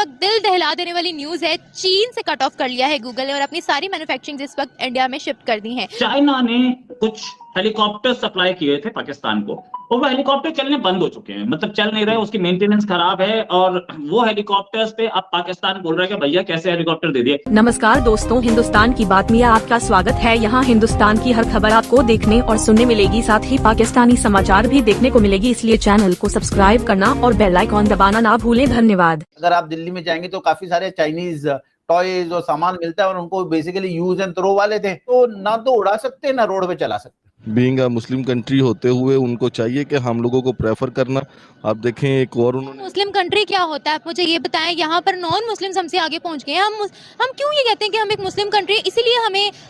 वक्त दिल दहला देने वाली न्यूज है, चीन से कट ऑफ कर लिया है गूगल ने और अपनी सारी मैन्युफैक्चरिंग इस वक्त इंडिया में शिफ्ट कर दी है। चाइना ने कुछ हेलीकॉप्टर सप्लाई किए थे पाकिस्तान को और वो हेलीकॉप्टर चलने बंद हो चुके हैं, मतलब चल नहीं रहे, उसकी मेंटेनेंस खराब है और वो हेलीकॉप्टर्स पे अब पाकिस्तान बोल रहा है कि भैया कैसे हेलीकॉप्टर दे दिए। नमस्कार दोस्तों, हिंदुस्तान की बात में आपका स्वागत है। यहाँ हिंदुस्तान की हर खबर आपको देखने और सुनने मिलेगी, साथ ही पाकिस्तानी समाचार भी देखने को मिलेगी, इसलिए चैनल को सब्सक्राइब करना और बेल आइकॉन दबाना ना भूलें। धन्यवाद। अगर आप दिल्ली में जाएंगे तो काफी सारे चाइनीज टॉयज और सामान मिलता है और उनको बेसिकली यूज एंड थ्रो वाले थे, तो ना तो उड़ा सकते ना रोड पे चला सकते। बीइंग अ मुस्लिम कंट्री होते हुए उनको चाहिए कि हम लोगों को प्रेफर करना। आप देखें एक और उन्होंने मुस्लिम कंट्री क्या होता है, आप मुझे ये बताएं। यहाँ पर नॉन मुस्लिम्स हमसे आगे पहुंच गए हैं। हम क्यों ये कहते हैं कि हम एक मुस्लिम कंट्री, इसीलिए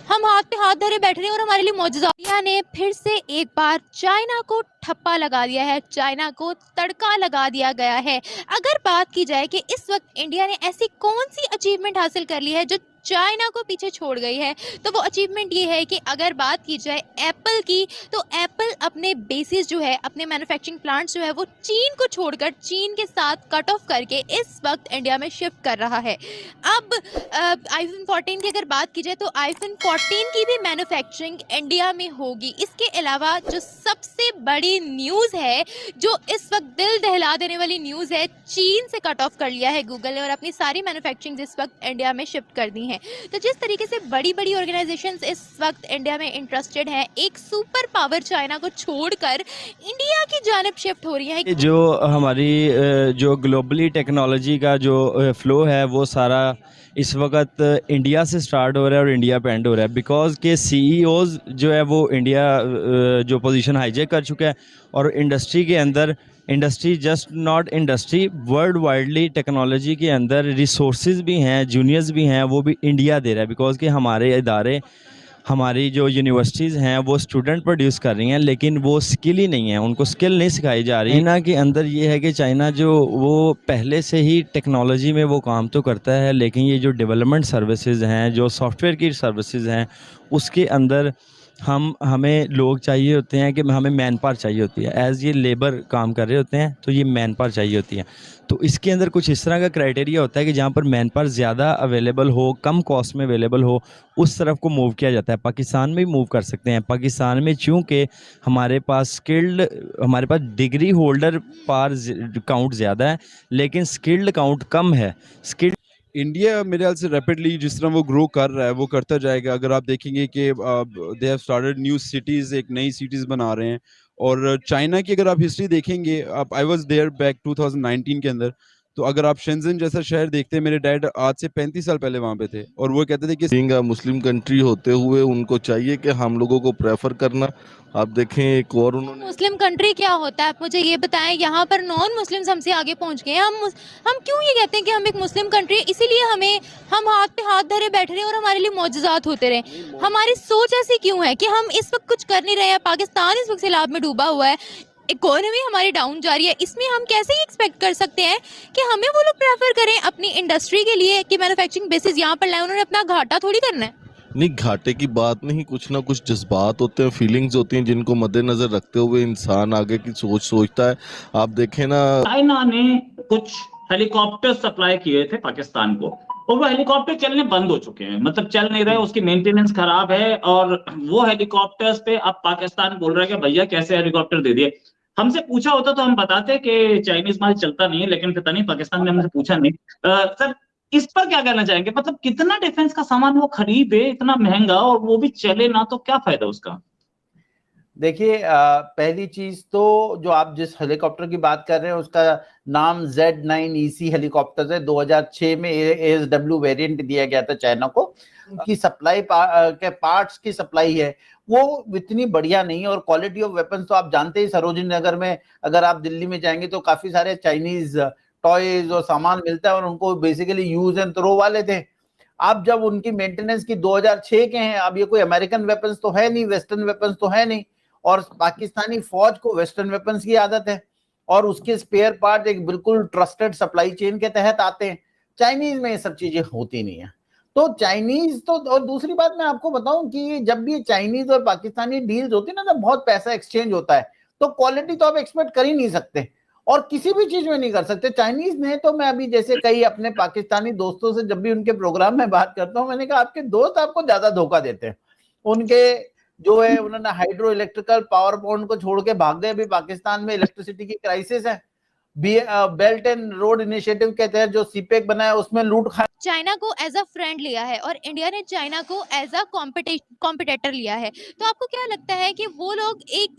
हम हाथ पे हाथ धरे बैठ रहे हैं और हमारे लिए मौजूदा। इंडिया ने फिर से एक बार चाइना को ठप्पा लगा दिया है, चाइना को तड़का लगा दिया गया है। अगर बात की जाए कि इस वक्त इंडिया ने ऐसी कौन सी अचीवमेंट हासिल कर ली है जो चाइना को पीछे छोड़ गई है, तो वो अचीवमेंट ये है कि अगर बात की जाए एप्पल की, तो एप्पल अपने बेसिस जो है, अपने मैन्युफैक्चरिंग प्लांट्स जो है वो चीन को छोड़कर, चीन के साथ कट ऑफ करके इस वक्त इंडिया में शिफ्ट कर रहा है। अब आईफोन 14 की अगर बात की जाए तो आईफोन 14 की भी मैन्युफैक्चरिंग इंडिया में होगी। इसके अलावा जो सबसे बड़ी न्यूज़ है, जो इस वक्त दिल दहला देने वाली न्यूज़ है, चीन से कट ऑफ कर लिया है गूगल ने और अपनी सारी मैन्युफैक्चरिंग इस वक्त इंडिया में शिफ्ट कर दी है। तो जिस तरीके से बड़ी बड़ी ऑर्गेनाइजेशंस इस वक्त इंडिया में इंटरेस्टेड हैं, एक सुपर पावर चाइना को छोड़कर इंडिया की जानिब शिफ्ट हो रही है। जो हमारी जो ग्लोबली टेक्नोलॉजी का जो फ्लो है वो सारा इस वक्त इंडिया से स्टार्ट हो रहा है और इंडिया पे एंड हो रहा है, बिकॉज के सीईओज जो है वो इंडिया जो पोजीशन हाईजैक कर चुका है और इंडस्ट्री के अंदर, industry just not industry, world widely technology के अंदर रिसोर्सेज भी हैं, जूनियर्स भी हैं, वो भी इंडिया दे रहा है। बिकॉज कि हमारे इदारे, हमारी जो यूनिवर्सिटीज़ हैं वो स्टूडेंट प्रोड्यूस कर रही हैं, लेकिन वो स्किल ही नहीं है, उनको स्किल नहीं सिखाई जा रही। चाइना के अंदर ये है कि चाइना जो वो पहले से ही टेक्नोलॉजी में वो काम तो करता है, लेकिन ये जो डेवलपमेंट सर्विसेज हैं, जो सॉफ्टवेयर की सर्विसेज हैं, उसके अंदर हमें लोग चाहिए होते हैं कि हमें मैन पावर चाहिए होती है। एज़ ये लेबर काम कर रहे होते हैं तो ये मैन पावर चाहिए होती है। तो इसके अंदर कुछ इस तरह का क्राइटेरिया होता है कि जहाँ पर मैन पावर ज़्यादा अवेलेबल हो, कम कॉस्ट में अवेलेबल हो, उस तरफ को मूव किया जाता है। पाकिस्तान में भी मूव कर सकते हैं। पाकिस्तान में चूँकि हमारे पास डिग्री होल्डर पावर काउंट ज़्यादा है, लेकिन स्किल्ड काउंट कम है। इंडिया मेरे ख्याल से रैपिडली जिस तरह वो ग्रो कर रहा है वो करता जाएगा। अगर आप देखेंगे कि they have started new cities, एक नई सिटीज़ बना रहे हैं। और चाइना की अगर आप हिस्ट्री देखेंगे, आप आई वाज देयर बैक 2019 के अंदर, तो अगर आप शेंजन जैसा शहर देखते हैं, मेरे डैड आज से 35 साल पहले वहाँ पे थे और वो कहते थे कि बीइंग अ मुस्लिम कंट्री होते हुए उनको चाहिए कि हम लोगों को प्रेफर करना। आप देखें एक और उन्होंने मुस्लिम कंट्री क्या होता है, आप मुझे ये बताएं। यहाँ पर नॉन मुस्लिम्स हमसे आगे पहुंच गए हैं। हम क्यों ये कहते हैं कि हम एक मुस्लिम कंट्री, इसीलिए हम हाथ पे हाथ धरे बैठ रहे हैं और हमारे लिए मौजूदात होते रहे। हमारी सोच ऐसी क्यों है कि हम इस वक्त कुछ कर नहीं रहे हैं। पाकिस्तान इस वक्त सैलाब में डूबा हुआ है, इकोनॉमी हमारी डाउन जा रही है। इसमें हम कैसे एक्सपेक्ट कर सकते हैं कि हमें वो लोग प्रेफर करें अपनी इंडस्ट्री के लिए कि मैन्युफैक्चरिंग बेसिस यहाँ पर लाएं। उन्होंने अपना घाटा थोड़ी करना है। नहीं, घाटे की बात नहीं, कुछ ना कुछ जज्बात होते हैं, फीलिंग्स होती हैं, जिनको मद्देनजर रखते हुए इंसान आगे की सोचता है। आप देखें ना, चाइना ने कुछ हेलीकॉप्टर सप्लाई किए थे पाकिस्तान को और वो हेलीकॉप्टर चलने बंद हो चुके हैं, मतलब चल नहीं रहे, उसकी मेंटेनेंस खराब है और वो हेलीकॉप्टर्स पे अब पाकिस्तान बोल रहा है कि भैया कैसे हेलीकॉप्टर दे दिए। हमसे पूछा होता तो हम बताते कि चाइनीज माल चलता नहीं है, लेकिन पता नहीं पाकिस्तान ने हमसे पूछा नहीं। सर, इस पर क्या कहना चाहेंगे? मतलब कितना डिफेंस का सामान वो खरीदे इतना महंगा और वो भी चले ना, तो क्या फायदा उसका? देखिए, पहली चीज तो जो आप जिस हेलीकॉप्टर की बात कर रहे हैं उसका नाम Z9EC हेलीकॉप्टर है। 2006 में ASW वेरिएंट दिया गया था चाइना को। उनकी सप्लाई के पार्ट्स की सप्लाई है वो इतनी बढ़िया नहीं है और क्वालिटी ऑफ वेपन्स तो आप जानते ही, सरोजिनी नगर में अगर आप दिल्ली में जाएंगे तो काफी सारे चाइनीज टॉयज और सामान मिलता है और उनको बेसिकली यूज एंड थ्रो वाले थे। आप जब उनकी मेंटेनेंस की 2006 के हैं, अब ये कोई अमेरिकन वेपन्स तो है नहीं, वेस्टर्न वेपन्स तो है नहीं, और पाकिस्तानी फौज को वेस्टर्न वेपन्स की आदत है और उसके स्पेयर पार्ट एक बिल्कुल ट्रस्टेड सप्लाई चेन के तहत आते हैं। चाइनीज में ये सब चीजें होती नहीं है। तो चाइनीज तो, और दूसरी बात मैं आपको बताऊं कि जब भी चाइनीज और पाकिस्तानी डील्स होती है ना, तो बहुत पैसा एक्सचेंज होता है, तो क्वालिटी तो आप एक्सपेक्ट कर ही नहीं सकते। और किसी भी चीज में नहीं कर सकते। चाइनीज ने तो, मैं अभी जैसे कई अपने पाकिस्तानी दोस्तों से जब भी उनके प्रोग्राम में बात करता हूं, मैंने कहा आपके दोस्त आपको ज्यादा धोखा देते हैं। उनके जो है, उन्होंने हाइड्रो इलेक्ट्रिकल पावर प्लांट को छोड़ के भाग गए। अभी पाकिस्तान में इलेक्ट्रिसिटी की क्राइसिस है। बेल्ट एंड रोड इनिशिएटिव के तहत जो सीपेक बना है उसमें लूट खा चाइना को एज अ फ्रेंड लिया है और इंडिया ने चाइना को एज अ कॉम्पिटिटर लिया है। तो आपको क्या लगता है कि वो लोग एक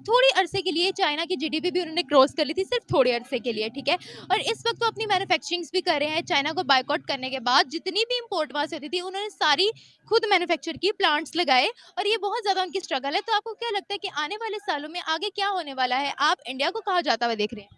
थोड़ी अरसे के लिए, चाइना की जीडीपी भी उन्होंने क्रॉस कर ली थी सिर्फ थोड़े अरसे के लिए, ठीक है, और इस वक्त वो अपनी मैन्युफैक्चरिंग्स भी कर रहे हैं। चाइना को बायकॉट करने के बाद जितनी भी इंपोर्ट वहां से होती थी उन्होंने सारी खुद मैन्युफैक्चर की, प्लांट्स लगाए, और ये बहुत ज्यादा उनकी स्ट्रगल है। तो आपको क्या लगता है कि आने वाले सालों में आगे क्या होने वाला है? आप इंडिया को कहाँ जाता हुआ देख रहे हैं?